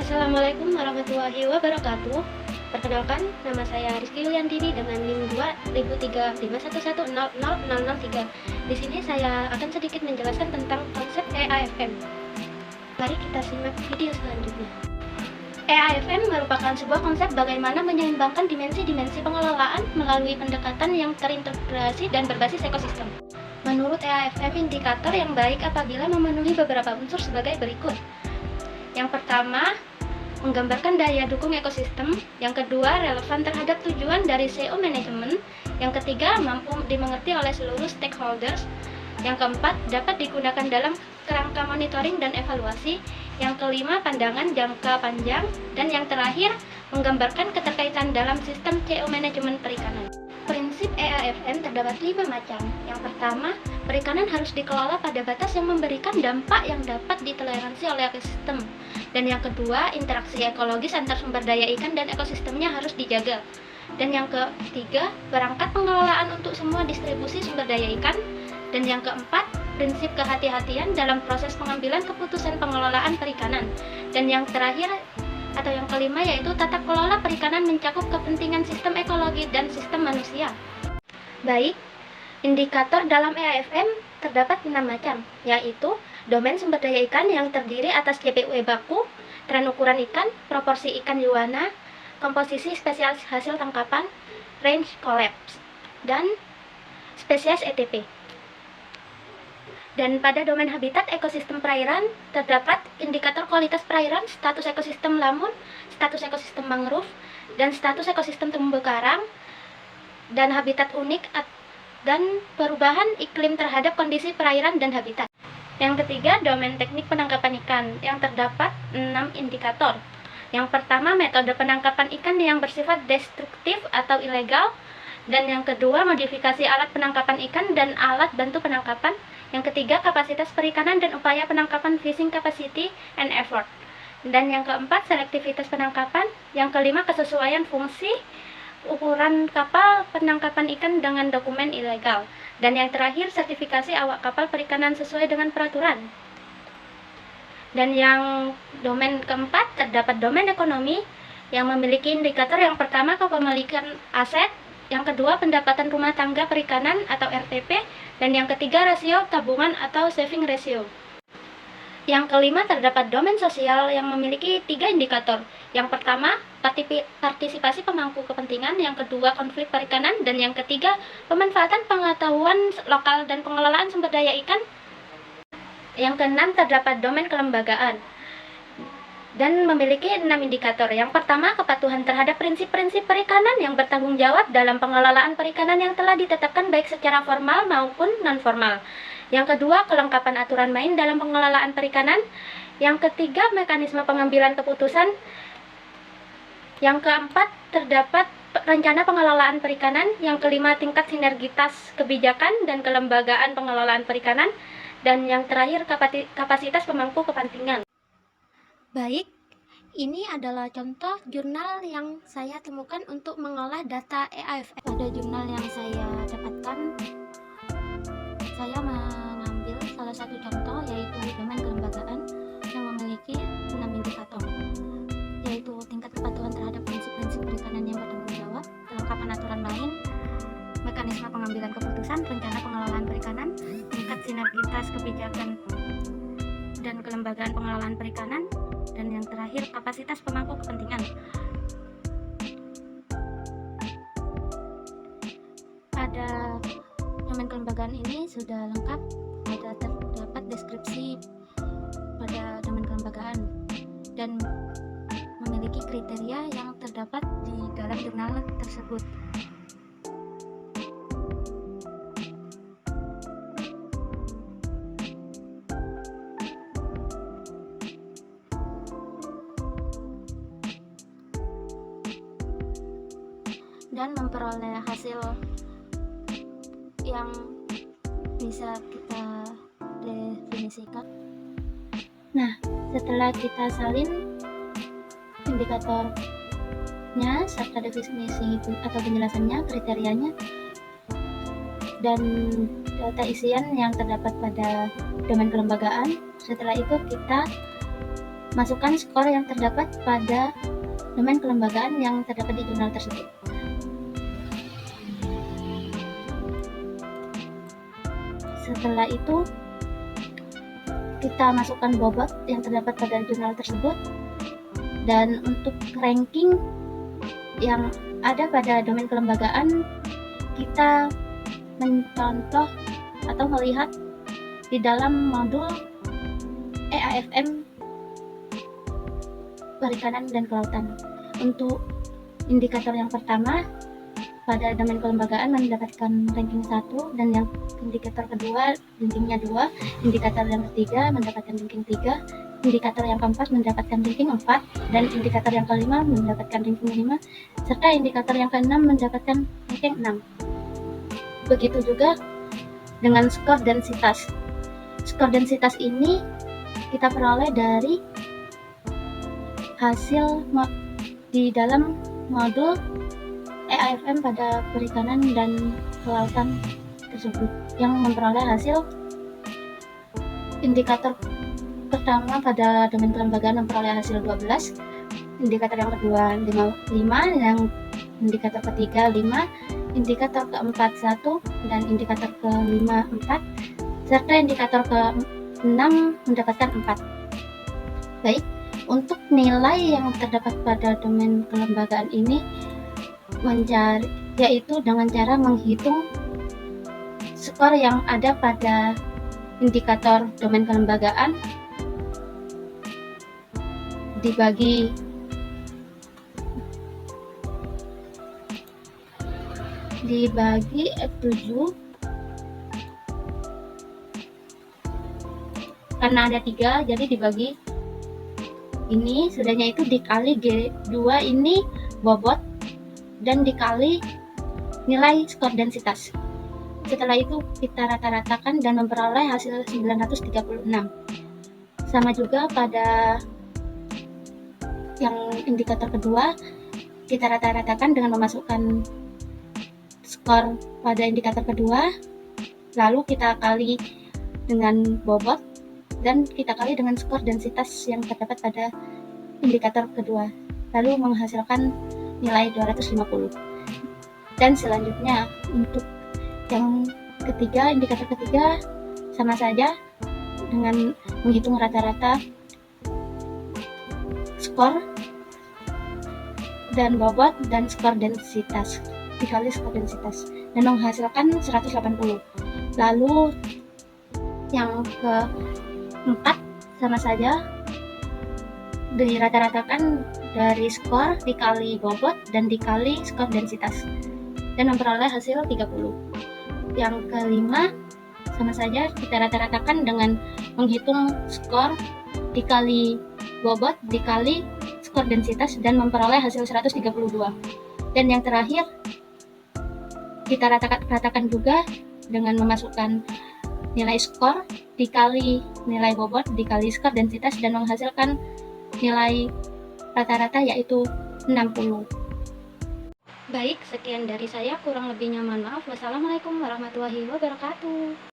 Assalamualaikum warahmatullahi wabarakatuh. Perkenalkan, nama saya Rizky Yuliantini dengan NIM 23351100003. Di sini saya akan sedikit menjelaskan tentang konsep EAFM. Mari kita simak video selanjutnya. EAFM merupakan sebuah konsep bagaimana menyeimbangkan dimensi-dimensi pengelolaan melalui pendekatan yang terintegrasi dan berbasis ekosistem. Menurut EAFM, indikator yang baik apabila memenuhi beberapa unsur sebagai berikut. Yang pertama, menggambarkan daya dukung ekosistem. Yang kedua, relevan terhadap tujuan dari SEO management. Yang ketiga, mampu dimengerti oleh seluruh stakeholders. Yang keempat, dapat digunakan dalam kerangka monitoring dan evaluasi. Yang kelima, pandangan jangka panjang. Dan yang terakhir, menggambarkan keterkaitan dalam sistem SEO management perikanan. Prinsip EAFM terdapat 5 macam. Yang pertama, perikanan harus dikelola pada batas yang memberikan dampak yang dapat ditoleransi oleh ekosistem. Dan yang kedua, interaksi ekologis antar sumber daya ikan dan ekosistemnya harus dijaga. Dan yang ketiga, perangkat pengelolaan untuk semua distribusi sumber daya ikan. Dan yang keempat, prinsip kehati-hatian dalam proses pengambilan keputusan pengelolaan perikanan. Dan yang terakhir atau yang kelima yaitu tata kelola perikanan mencakup kepentingan sistem ekologi dan sistem manusia. Baik, indikator dalam EAFM terdapat 6 macam, yaitu domain sumber daya ikan yang terdiri atas JPUE baku, tren ukuran ikan, proporsi ikan yuana, komposisi spesies hasil tangkapan, range collapse, dan spesies ETP. Dan pada domain habitat ekosistem perairan terdapat indikator kualitas perairan, status ekosistem lamun, status ekosistem mangrove, dan status ekosistem terumbu karang, dan habitat unik dan perubahan iklim terhadap kondisi perairan dan habitat. Yang ketiga, domain teknik penangkapan ikan yang terdapat 6 indikator. Yang pertama, metode penangkapan ikan yang bersifat destruktif atau ilegal. Dan yang kedua, modifikasi alat penangkapan ikan dan alat bantu penangkapan. Yang ketiga, kapasitas perikanan dan upaya penangkapan, fishing capacity and effort. Dan yang keempat, selektivitas penangkapan. Yang kelima, kesesuaian fungsi ukuran kapal penangkapan ikan dengan dokumen ilegal. Dan yang terakhir, sertifikasi awak kapal perikanan sesuai dengan peraturan. Dan yang domain keempat, terdapat domain ekonomi yang memiliki indikator yang pertama kepemilikan aset, yang kedua pendapatan rumah tangga perikanan atau RTP, dan yang ketiga rasio tabungan atau saving ratio. Yang kelima terdapat domain sosial yang memiliki 3 indikator. Yang pertama, partisipasi pemangku kepentingan, yang kedua konflik perikanan, dan yang ketiga pemanfaatan pengetahuan lokal dan pengelolaan sumber daya ikan. Yang keenam terdapat domain kelembagaan dan memiliki 6 indikator. Yang pertama, kepatuhan terhadap prinsip-prinsip perikanan yang bertanggung jawab dalam pengelolaan perikanan yang telah ditetapkan baik secara formal maupun non-formal. Yang kedua, kelengkapan aturan main dalam pengelolaan perikanan. Yang ketiga, mekanisme pengambilan keputusan. Yang keempat, terdapat rencana pengelolaan perikanan. Yang kelima, tingkat sinergitas kebijakan dan kelembagaan pengelolaan perikanan. Dan yang terakhir, kapasitas pemangku kepentingan. Baik, ini adalah contoh jurnal yang saya temukan untuk mengolah data EAFM. Pada jurnal yang saya dapatkan, saya mengambil salah satu contoh yaitu domain kelembagaan yang memiliki 6 indikator, yaitu tingkat kepatuhan terhadap prinsip-prinsip perikanan yang bertanggung jawab, kelengkapan aturan main, mekanisme pengambilan keputusan, rencana pengelolaan perikanan, tingkat sinergitas kebijakan dan kelembagaan pengelolaan perikanan, dan yang terakhir kapasitas pemangku kepentingan. Pada domain kelembagaan ini sudah lengkap, terdapat deskripsi pada domain kelembagaan dan memiliki kriteria yang terdapat di dalam jurnal tersebut. Dan memperoleh hasil yang bisa kita definisikan. Nah, setelah kita salin indikatornya serta definisi atau penjelasannya, kriterianya, dan data isian yang terdapat pada domain kelembagaan, setelah itu kita masukkan skor yang terdapat pada domain kelembagaan yang terdapat di jurnal tersebut. Setelah itu, kita masukkan bobot yang terdapat pada jurnal tersebut, dan untuk ranking yang ada pada domain kelembagaan, kita mencontoh atau melihat di dalam modul EAFM Perikanan dan Kelautan. Untuk indikator yang pertama pada domain kelembagaan mendapatkan ranking 1, dan yang indikator kedua rankingnya 2, indikator yang ketiga mendapatkan ranking 3, indikator yang keempat mendapatkan ranking 4, dan indikator yang kelima mendapatkan ranking 5, serta indikator yang keenam mendapatkan ranking 6. Begitu juga dengan skor densitas. Skor densitas ini kita peroleh dari hasil di dalam modul EAFM pada perikanan dan kelautan tersebut, yang memperoleh hasil indikator pertama pada domain kelembagaan memperoleh hasil 12, indikator yang kedua 5, yang indikator ketiga 5, indikator keempat 1, dan indikator kelima 4, serta indikator ke-6 mendapatkan 4. Baik, untuk nilai yang terdapat pada domain kelembagaan ini yaitu dengan cara menghitung skor yang ada pada indikator domain kelembagaan dibagi F7, karena ada 3 jadi dibagi ini, sudahnya itu dikali G2 ini bobot, dan dikali nilai skor densitas. Setelah itu kita rata-ratakan dan memperoleh hasil 936. Sama juga pada yang indikator kedua, kita rata-ratakan dengan memasukkan skor pada indikator kedua, lalu kita kali dengan bobot, dan kita kali dengan skor densitas yang terdapat pada indikator kedua, lalu menghasilkan nilai 250. Dan selanjutnya untuk yang ketiga, indikator ketiga sama saja dengan menghitung rata-rata skor dan bobot dan skor densitas dikali skor densitas, dan menghasilkan 180. Lalu yang keempat sama saja dirata-ratakan dari skor dikali bobot dan dikali skor densitas, dan memperoleh hasil 30. Yang kelima sama saja kita rata-ratakan dengan menghitung skor dikali bobot dikali skor densitas, dan memperoleh hasil 132. Dan yang terakhir kita ratakan juga dengan memasukkan nilai skor dikali nilai bobot dikali skor densitas, dan menghasilkan nilai rata-rata yaitu 60. Baik, sekian dari saya, kurang lebihnya mohon maaf. Wassalamualaikum warahmatullahi wabarakatuh.